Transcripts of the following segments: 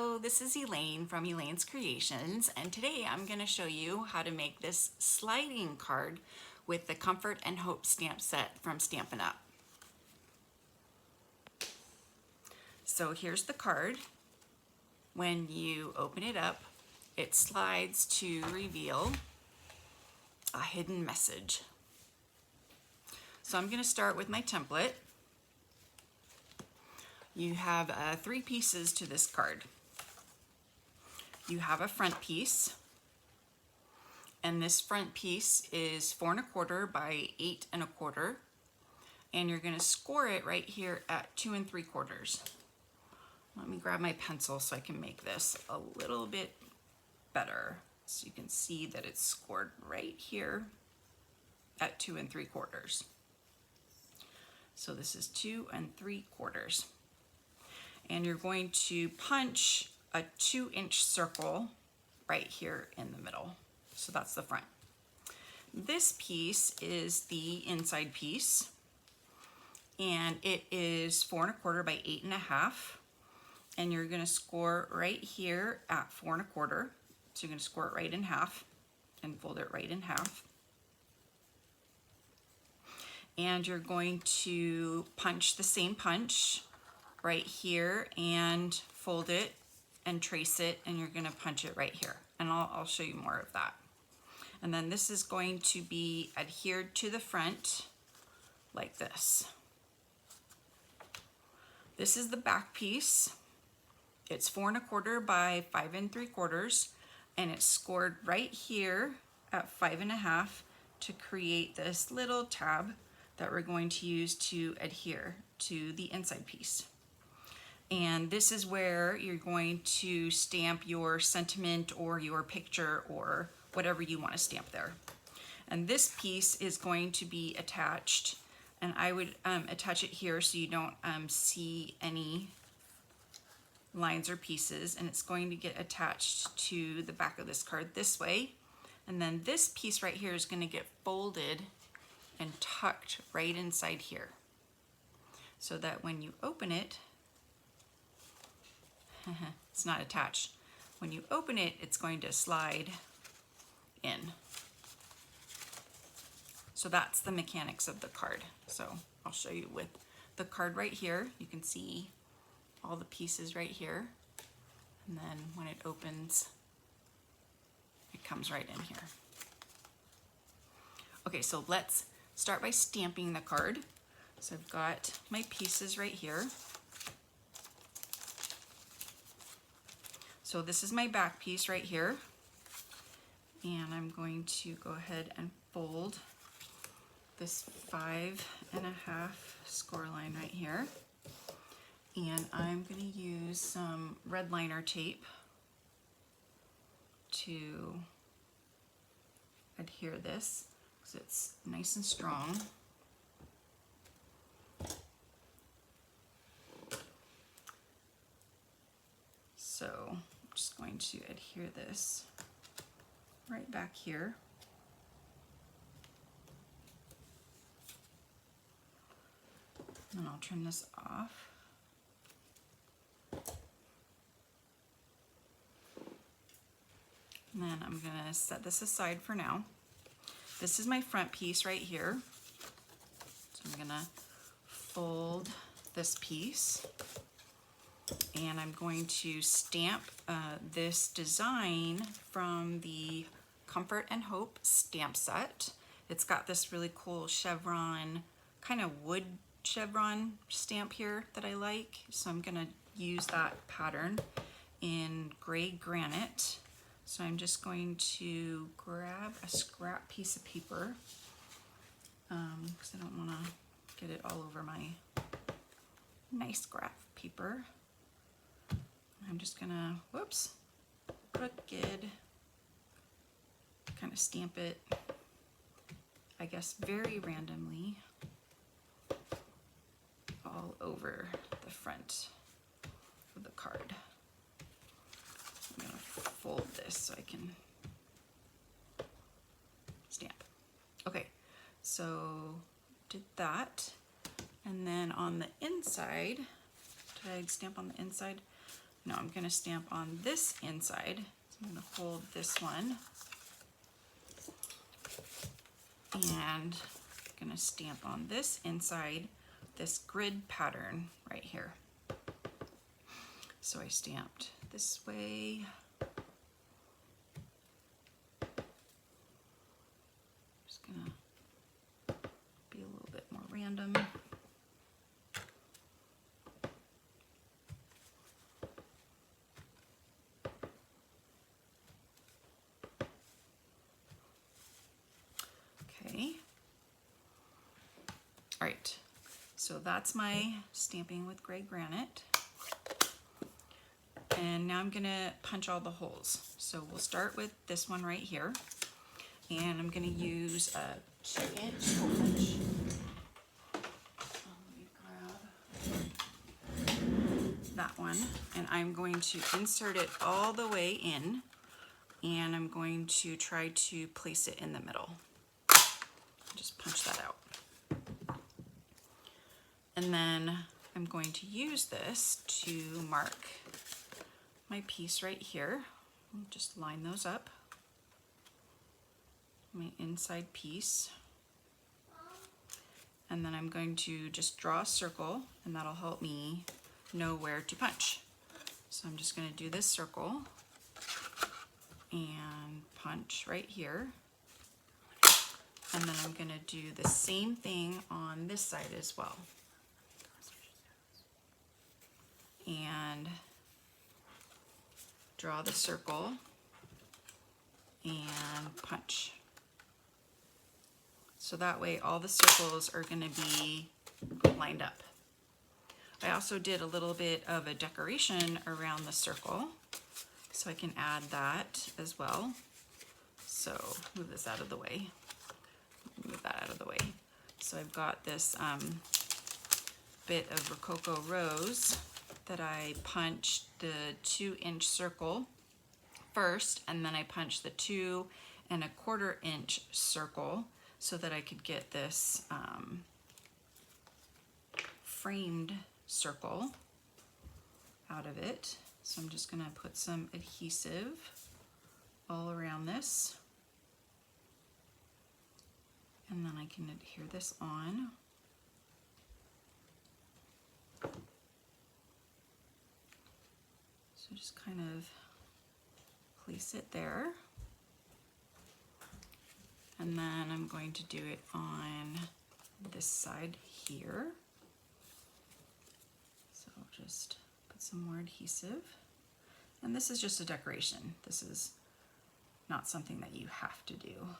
Hello, this is Elaine from Elaine's Creations, and today I'm going to show you how to make this sliding card with the Comfort and Hope stamp set from Stampin' Up. So here's the card. When you open it up, it slides to reveal a hidden message. So I'm going to start with my template. You have 3 pieces to this card. You have a front piece, and this front piece is 4 1/4 by 8 1/4, and you're going to score it right here at 2 3/4. Let me grab my pencil so I can make this a little bit better, so you can see that it's scored right here at 2 3/4. So this is 2 3/4. And you're going to punch a 2-inch circle right here in the middle. So that's the front. This piece is the inside piece, and it is 4 1/4 by 8 1/2, and you're going to score right here at 4 1/4. So you're going to score it right in half and fold it right in half. And you're going to punch the same punch right here and fold it and trace it, and you're going to punch it right here, and I'll show you more of that. And then this is going to be adhered to the front like this. This is the back piece. It's 4 1/4 by 5 3/4, and it's scored right here at 5 1/2 to create this little tab that we're going to use to adhere to the inside piece. And this is where you're going to stamp your sentiment or your picture or whatever you want to stamp there. And this piece is going to be attached, and I would attach it here so you don't see any lines or pieces, and it's going to get attached to the back of this card this way. And then this piece right here is going to get folded and tucked right inside here, so that when you open it, it's not attached. When you open it, it's going to slide in. So that's the mechanics of the card. So I'll show you with the card right here. You can see all the pieces right here. And then when it opens, it comes right in here. Okay, so let's start by stamping the card. So I've got my pieces right here. So this is my back piece right here, and I'm going to go ahead and fold this 5 1/2 score line right here, and I'm going to use some red liner tape to adhere this because it's nice and strong. So I'm just going to adhere this right back here. And I'll turn this off. And then I'm going to set this aside for now. This is my front piece right here. So I'm going to fold this piece, and I'm going to stamp this design from the Comfort and Hope stamp set. It's got this really cool chevron, kind of wood chevron stamp here that I like. So I'm gonna use that pattern in gray granite. So I'm just going to grab a scrap piece of paper because I don't want to get it all over my nice graph paper. I'm just gonna, whoops, crooked, kind of stamp it, I guess, very randomly all over the front of the card. I'm gonna fold this so I can stamp. Okay, so did that, and then on the inside, did I stamp on the inside? No, I'm gonna stamp on this inside. So I'm gonna hold this one and I'm gonna stamp on this inside, this grid pattern right here. So I stamped this way. Just gonna be a little bit more random. Okay. All right, so that's my stamping with gray granite. And now I'm gonna punch all the holes. So we'll start with this one right here. And I'm gonna use a 2-inch hole punch. So let me grab that one. And I'm going to insert it all the way in. And I'm going to try to place it in the middle. Just punch that out. And then I'm going to use this to mark my piece right here. I'll just line those up. My inside piece. And then I'm going to just draw a circle, and that'll help me know where to punch. So I'm just going to do this circle and punch right here. And then I'm going to do the same thing on this side as well. And draw the circle and punch. So that way all the circles are going to be lined up. I also did a little bit of a decoration around the circle, so I can add that as well. So move this out of the way. Move that out of the way. So I've got this bit of Rococo Rose that I punched the 2-inch circle first, and then I punched the 2 1/4 inch circle so that I could get this framed circle out of it. So I'm just gonna put some adhesive all around this. And then I can adhere this on. So just kind of place it there. And then I'm going to do it on this side here. So I'll just put some more adhesive. And this is just a decoration. This is not something that you have to do,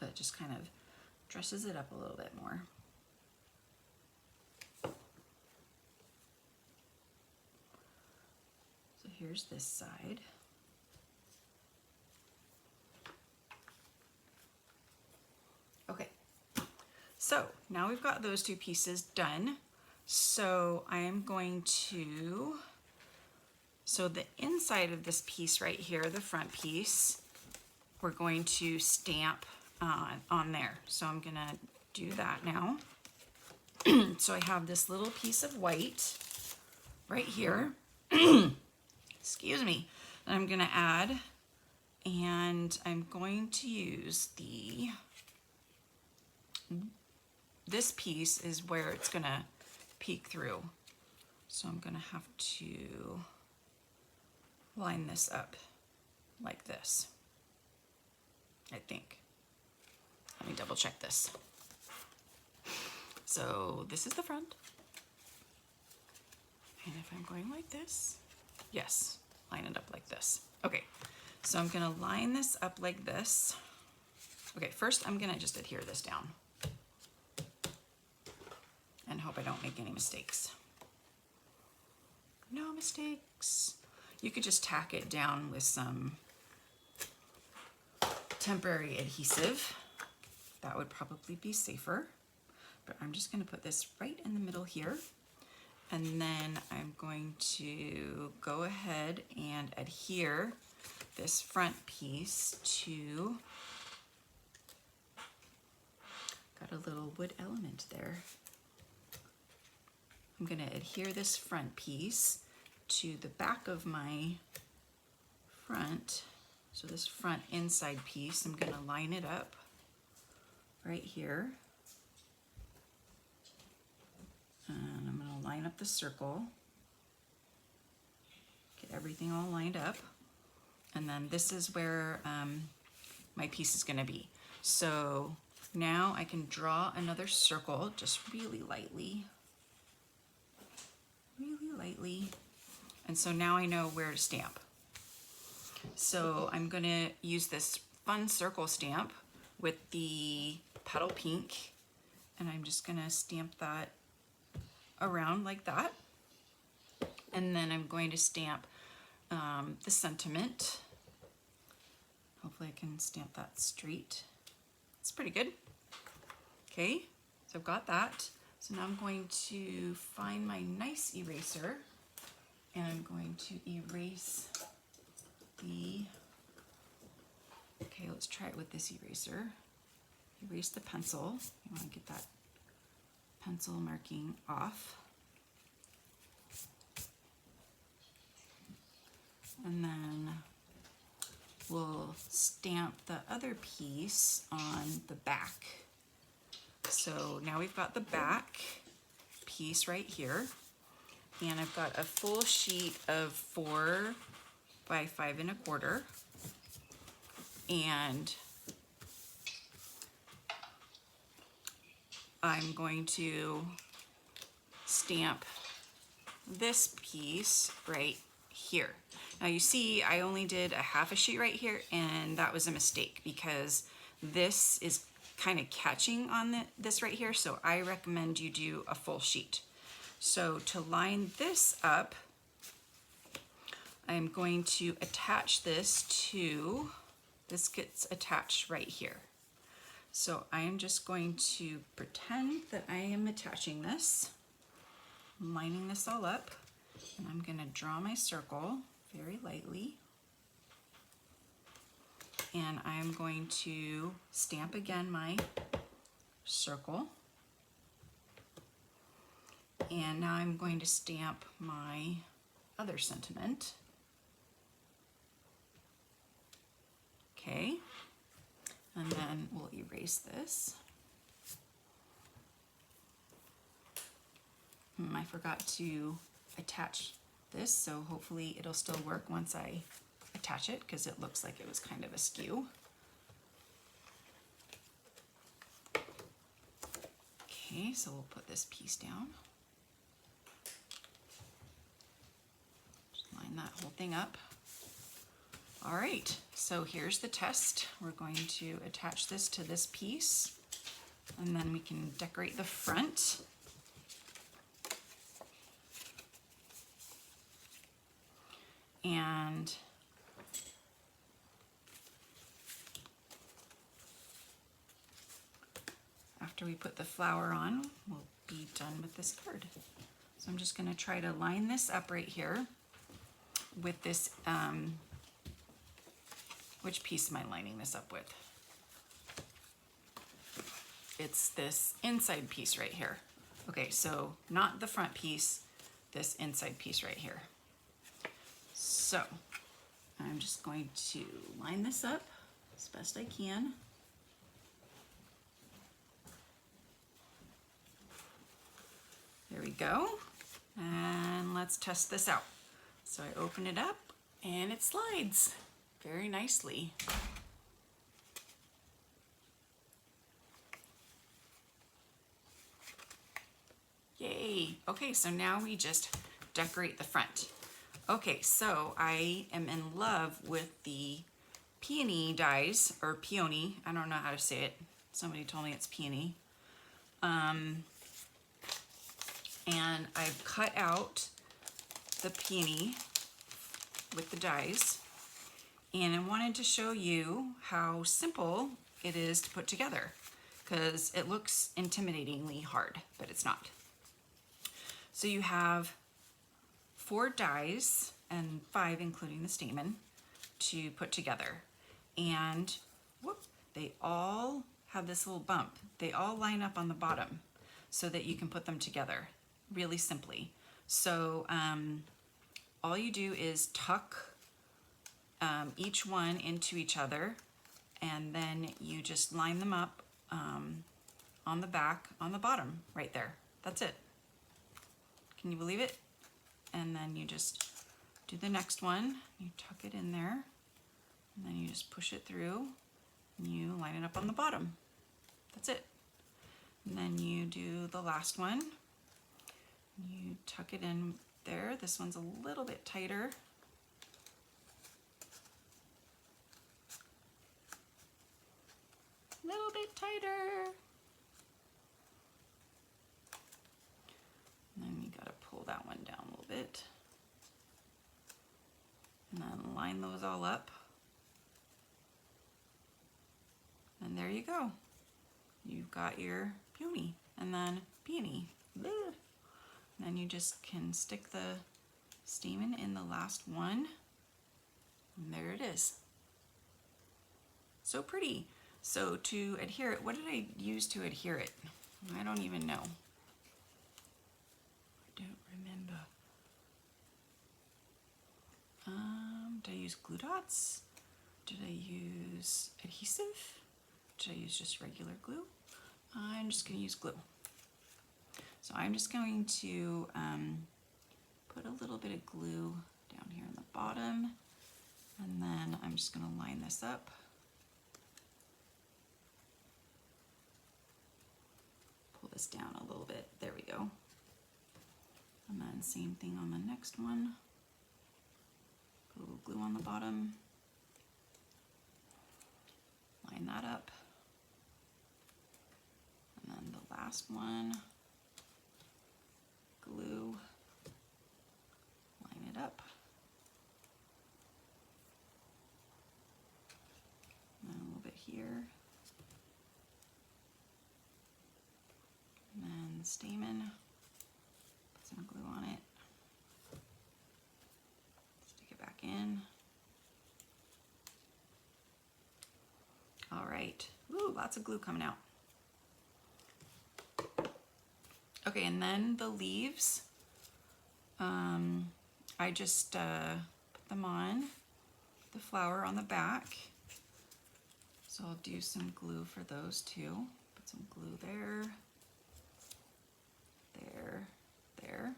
but it just kind of dresses it up a little bit more. So here's this side. Okay, so now we've got those 2 pieces done. So I am going to, so the inside of this piece right here, the front piece, we're going to stamp on there. So I'm gonna do that now. So I have this little piece of white right here. Excuse me. That I'm gonna add, and I'm going to use this piece is where it's gonna peek through. So I'm gonna have to line this up like this, I think. Let me double check this. So this is the front. And if I'm going like this, yes, line it up like this. Okay, so I'm gonna line this up like this. Okay, first I'm gonna just adhere this down and hope I don't make any mistakes. No mistakes. You could just tack it down with some temporary adhesive. That would probably be safer, but I'm just gonna put this right in the middle here. And then I'm going to go ahead and adhere this front piece to, got a little wood element there. I'm gonna adhere this front piece to the back of my front. So this front inside piece, I'm going to line it up right here. And I'm going to line up the circle. Get everything all lined up. And then this is where my piece is going to be. So now I can draw another circle just really lightly. Really lightly. And so now I know where to stamp. So I'm going to use this fun circle stamp with the petal pink, and I'm just going to stamp that around like that. And then I'm going to stamp the sentiment. Hopefully I can stamp that straight. It's pretty good. Okay, so I've got that. So now I'm going to find my nice eraser, and I'm going to erase okay, let's try it with this eraser. Erase the pencil. You want to get that pencil marking off. And then we'll stamp the other piece on the back. So now we've got the back piece right here, and I've got a full sheet of 4 by 5 1/4, and I'm going to stamp this piece right here. Now you see I only did a half a sheet right here, and that was a mistake because this is kind of catching on this right here, so I recommend you do a full sheet. So to line this up, I'm going to attach this to, this gets attached right here. So I am just going to pretend that I am attaching this, lining this all up, and I'm going to draw my circle very lightly. And I'm going to stamp again my circle. And now I'm going to stamp my other sentiment. Okay, and then we'll erase this. I forgot to attach this, so hopefully it'll still work once I attach it, because it looks like it was kind of askew. Okay, so we'll put this piece down. Just line that whole thing up. All right, so here's the test. We're going to attach this to this piece, and then we can decorate the front. And after we put the flower on, we'll be done with this card. So I'm just going to try to line this up right here with this, which piece am I lining this up with? It's this inside piece right here. Okay, so not the front piece, this inside piece right here. So I'm just going to line this up as best I can. There we go. And let's test this out. So I open it up and it slides very nicely. Yay. Okay, so now we just decorate the front. Okay, so I am in love with the peony dies, or peony, I don't know how to say it. Somebody told me it's peony. And I've cut out the peony with the dies, and I wanted to show you how simple it is to put together, because it looks intimidatingly hard, but it's not. So you have 4 dies, and 5 including the stamen, to put together. And whoop, they all have this little bump. They all line up on the bottom so that you can put them together really simply. So all you do is tuck each one into each other, and then you just line them up on the back, on the bottom, right there. That's it. Can you believe it? And then you just do the next one, you tuck it in there, and then you just push it through, and you line it up on the bottom. That's it. And then you do the last one, you tuck it in there. This one's a little bit tighter. Little bit tighter. And then you gotta pull that one down a little bit. And then line those all up. And there you go. You've got your peony and then peony. And then you just can stick the stamen in the last one. And there it is. So pretty. So to adhere it, what did I use to adhere it? I don't even know. I don't remember. Did I use glue dots? Did I use adhesive? Did I use just regular glue? I'm just going to use glue. So I'm just going to put a little bit of glue down here on the bottom, and then I'm just going to line this up. Pull this down a little bit. There we go. And then same thing on the next one. Put a little glue on the bottom. Line that up. And then the last one, glue, line it up. And then a little bit here. And then the stamen, put some glue on it. Stick it back in. All right, ooh, lots of glue coming out. Okay, and then the leaves, I just put them on the flower on the back. So I'll do some glue for those too. Put some glue there, there, there.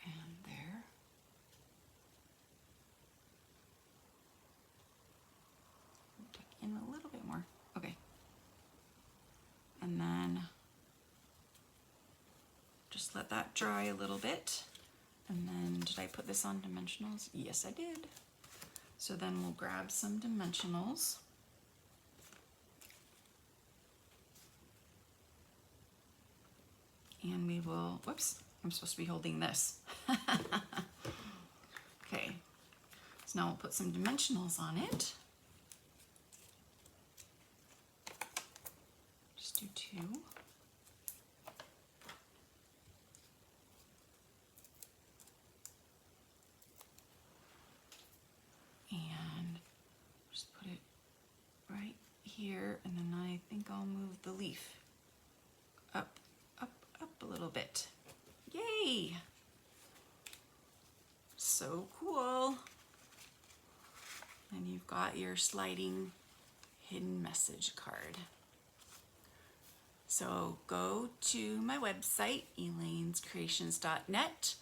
And there. Tuck in a little bit more. Okay. And then just let that dry a little bit. And then did I put this on dimensionals? Yes, I did. So then we'll grab some dimensionals. And we will, whoops, I'm supposed to be holding this. Okay, so now we'll put some dimensionals on it. Just do 2. And just put it right here, and then I think I'll move the leaf up, up, up a little bit. Yay! So cool. And you've got your sliding hidden message card. So go to my website, elainescreations.net.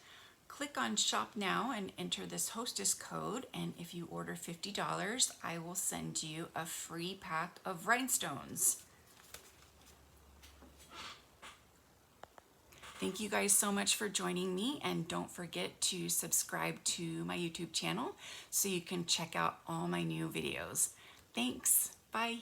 Click on Shop Now and enter this hostess code, and if you order $50, I will send you a free pack of rhinestones. Thank you guys so much for joining me, and don't forget to subscribe to my YouTube channel so you can check out all my new videos. Thanks. Bye.